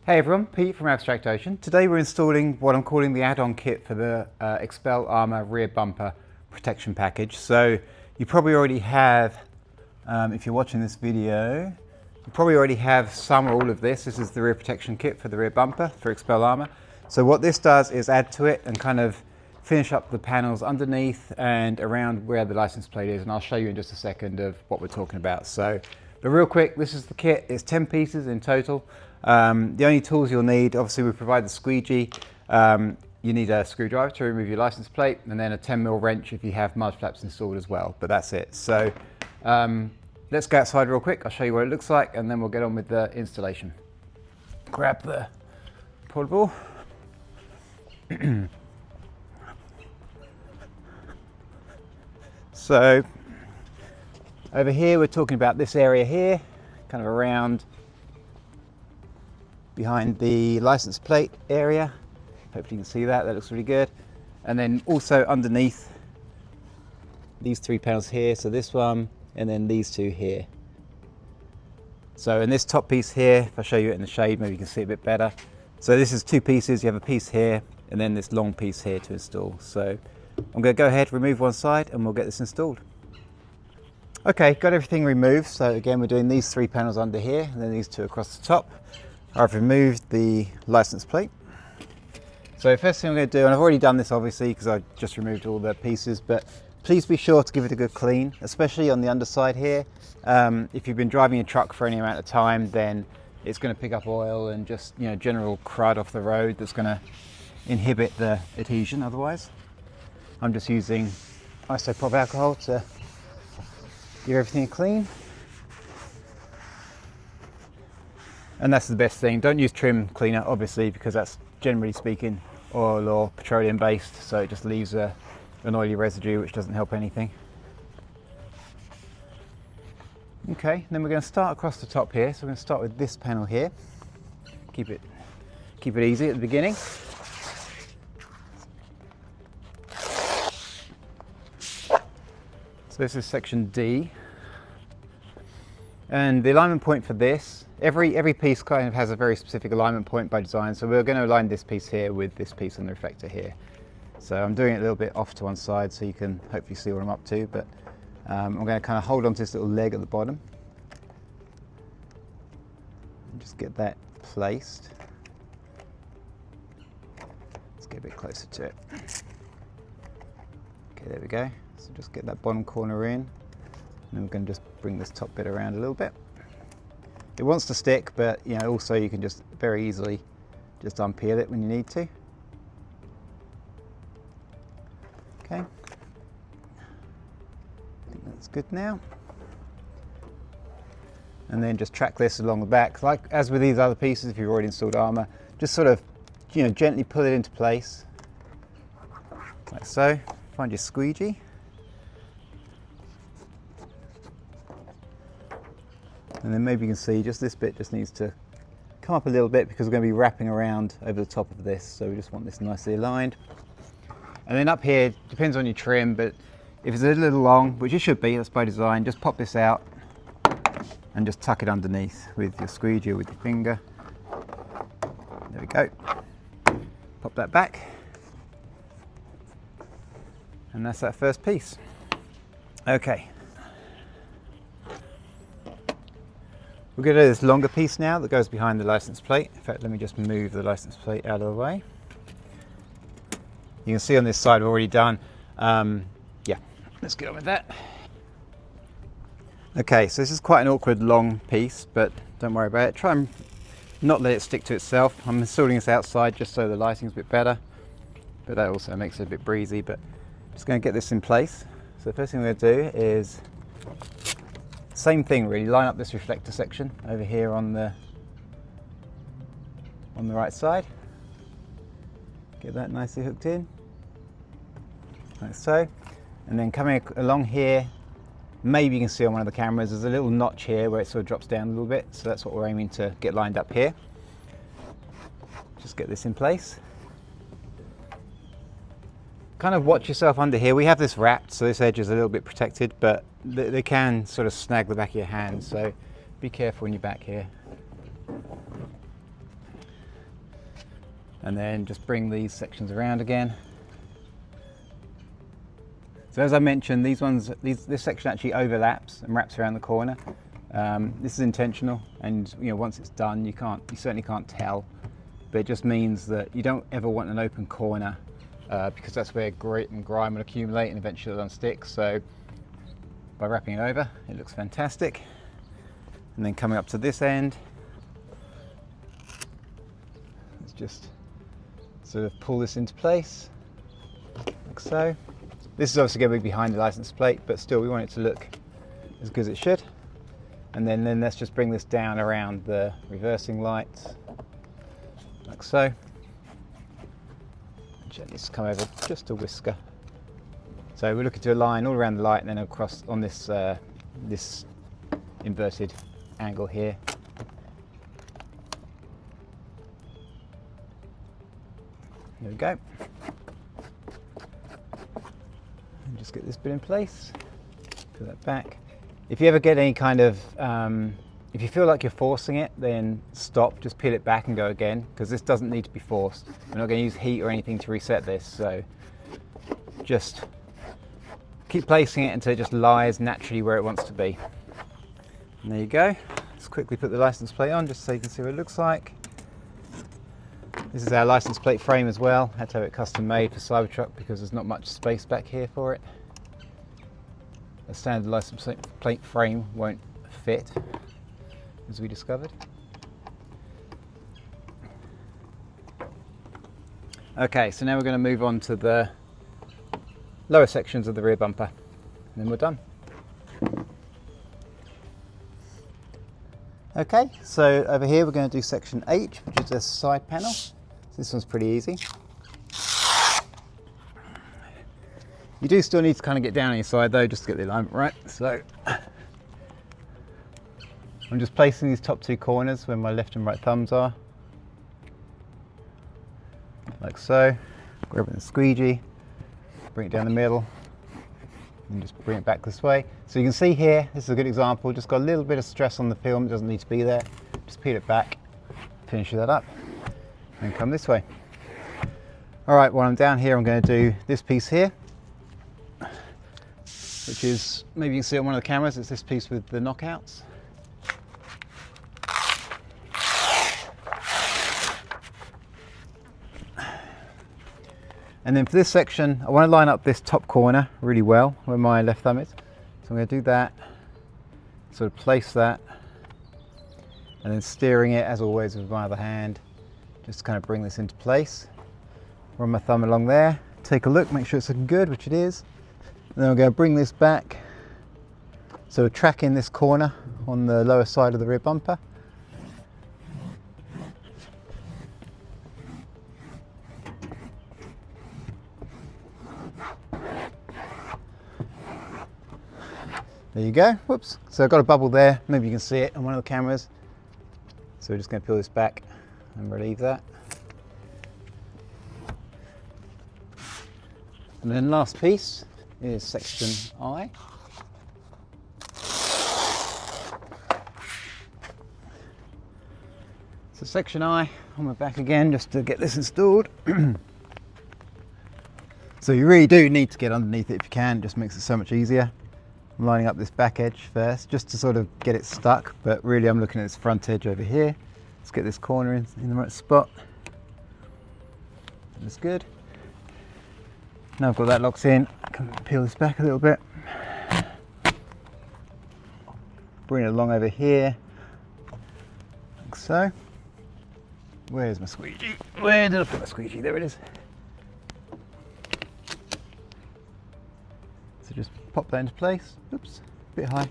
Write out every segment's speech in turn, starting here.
Hey everyone, Pete from Abstract Ocean. Today we're installing what I'm calling the add-on kit for the Xpel Armour rear bumper protection package. So you probably already have, if you're watching this video, you probably already have some or all of this. This is the rear protection kit for the rear bumper for Xpel Armour. So what this does is add to it and kind of finish up the panels underneath and around where the license plate is, and I'll show you in just a second of what we're talking about. But real quick, this is the kit. It's 10 pieces in total. The only tools you'll need, obviously we provide the squeegee. You need a screwdriver to remove your license plate, and then a 10mm wrench if you have mud flaps installed as well, but that's it. So let's go outside real quick. I'll show you what it looks like, and then we'll get on with the installation. Grab the portable. So over here we're talking about this area here, kind of around behind the license plate area. Hopefully you can see that, that looks really good. And then also underneath these three panels here, so this one and then these two here. So in this top piece here, if I show you it in the shade, maybe you can see it a bit better. So this is two pieces, you have a piece here and then this long piece here to install. So I'm going to go ahead, remove one side, and we'll get this installed. Okay, got everything removed. So again, we're doing these three panels under here and then these two across the top. I've removed the license plate. So first thing I'm going to do, and I've already done this obviously because I just removed all the pieces, but please be sure to give it a good clean, especially on the underside here. If you've been driving a truck for any amount of time, then it's going to pick up oil and just, you know, general crud off the road that's going to inhibit the adhesion otherwise. I'm just using isopropyl alcohol to give everything a clean. And that's the best thing. Don't use trim cleaner, obviously, because that's generally speaking oil or petroleum based, so it just leaves an oily residue which doesn't help anything. Okay, then we're going to start across the top here. So we're going to start with this panel here. Keep it easy at the beginning. So this is section D, and the alignment point for this, every piece kind of has a very specific alignment point by design, so we're going to align this piece here with this piece on the reflector here. So I'm doing it a little bit off to one side so you can hopefully see what I'm up to, but I'm going to kind of hold on to this little leg at the bottom and just get that placed. Let's get a bit closer to it. Okay, there we go. So just get that bottom corner in, and then we're going to just bring this top bit around a little bit. It wants to stick, but you know, also you can just very easily just unpeel it when you need to. Okay, I think that's good now. And then just track this along the back, like as with these other pieces. If you've already installed armour, just sort of, you know, gently pull it into place, like so. Find your squeegee. And then maybe you can see just this bit just needs to come up a little bit because we're going to be wrapping around over the top of this, so we just want this nicely aligned. And then up here, depends on your trim, but if it's a little long, which it should be, that's by design, just pop this out and just tuck it underneath with your squeegee or with your finger. There we go. Pop that back. And that's that first piece. Okay. We're going to do this longer piece now that goes behind the license plate. In fact, let me just move the license plate out of the way. You can see on this side we're already done. Yeah, let's get on with that. Okay, so this is quite an awkward long piece, but don't worry about it. Try and not let it stick to itself. I'm installing this outside just so the lighting's a bit better, but that also makes it a bit breezy. But just going to get this in place. So the first thing we're going to do is same thing really, line up this reflector section over here on the right side. Get that nicely hooked in, like so. And then coming along here, maybe you can see on one of the cameras, there's a little notch here where it sort of drops down a little bit, so that's what we're aiming to get lined up here. Just get this in place. Kind of watch yourself under here. We have this wrapped, so this edge is a little bit protected, but they can sort of snag the back of your hand, so be careful when you're back here. and then just bring these sections around again. So as I mentioned, this section actually overlaps and wraps around the corner. This is intentional, and once it's done, you certainly can't tell, but it just means that you don't ever want an open corner because that's where grit and grime will accumulate and eventually it'll unstick. So by wrapping it over, it looks fantastic. And then coming up to this end, let's just sort of pull this into place, like so. This is obviously going to be behind the license plate, but still we want it to look as good as it should. And then let's just bring this down around the reversing lights, like so. And gently just come over just a whisker. So we're looking to a line all around the light and then across on this this inverted angle here. There we go. And just get this bit in place, put that back. If you ever get any kind of, if you feel like you're forcing it, then stop, just peel it back and go again, because this doesn't need to be forced. We're not going to use heat or anything to reset this, so just keep placing it until it just lies naturally where it wants to be. And there you go. Let's quickly put the license plate on just so you can see what it looks like. This is our license plate frame as well. Had to have it custom made for Cybertruck because there's not much space back here for it. A standard license plate frame won't fit, as we discovered. Okay, so now we're going to move on to the lower sections of the rear bumper, and then we're done. Okay, so over here we're going to do section H, which is the side panel. This one's pretty easy. You do still need to kind of get down on your side though, just to get the alignment right. So I'm just placing these top two corners where my left and right thumbs are, like so. Grabbing the squeegee, bring it down the middle, and just bring it back this way. So you can see here, this is a good example, just got a little bit of stress on the film, it doesn't need to be there. Just peel it back, finish that up, and come this way. All right, while I'm down here, I'm going to do this piece here, which is, maybe you can see on one of the cameras, it's this piece with the knockouts. And then for this section, I want to line up this top corner really well where my left thumb is. So I'm going to do that, sort of place that, and then steering it as always with my other hand, just to kind of bring this into place. Run my thumb along there, take a look, make sure it's looking good, which it is. And then I'm going to bring this back. So we're tracking this corner on the lower side of the rear bumper. There you go, whoops. So I've got a bubble there, maybe you can see it on one of the cameras. So we're just going to peel this back and relieve that. And then last piece is section I. So section I, on my back again, just to get this installed. So you really do need to get underneath it if you can, it just makes it so much easier. I'm lining up this back edge first, just to sort of get it stuck, but really I'm looking at this front edge over here. Let's get this corner in the right spot. That's good. Now I've got that locked in, I can peel this back a little bit. Bring it along over here, like so. Where's my squeegee? Where did I put my squeegee? There it is. So just pop that into place. Oops, a bit high.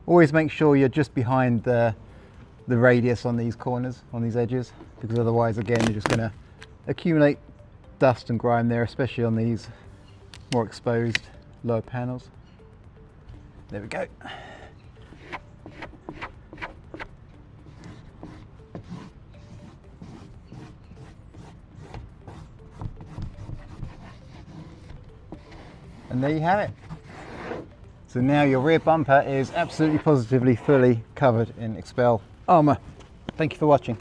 Always make sure you're just behind the radius on these corners, on these edges, because otherwise again you're just going to accumulate dust and grime there, especially on these more exposed lower panels. There we go. And there you have it. So now your rear bumper is absolutely positively fully covered in Xpel armour. Thank you for watching.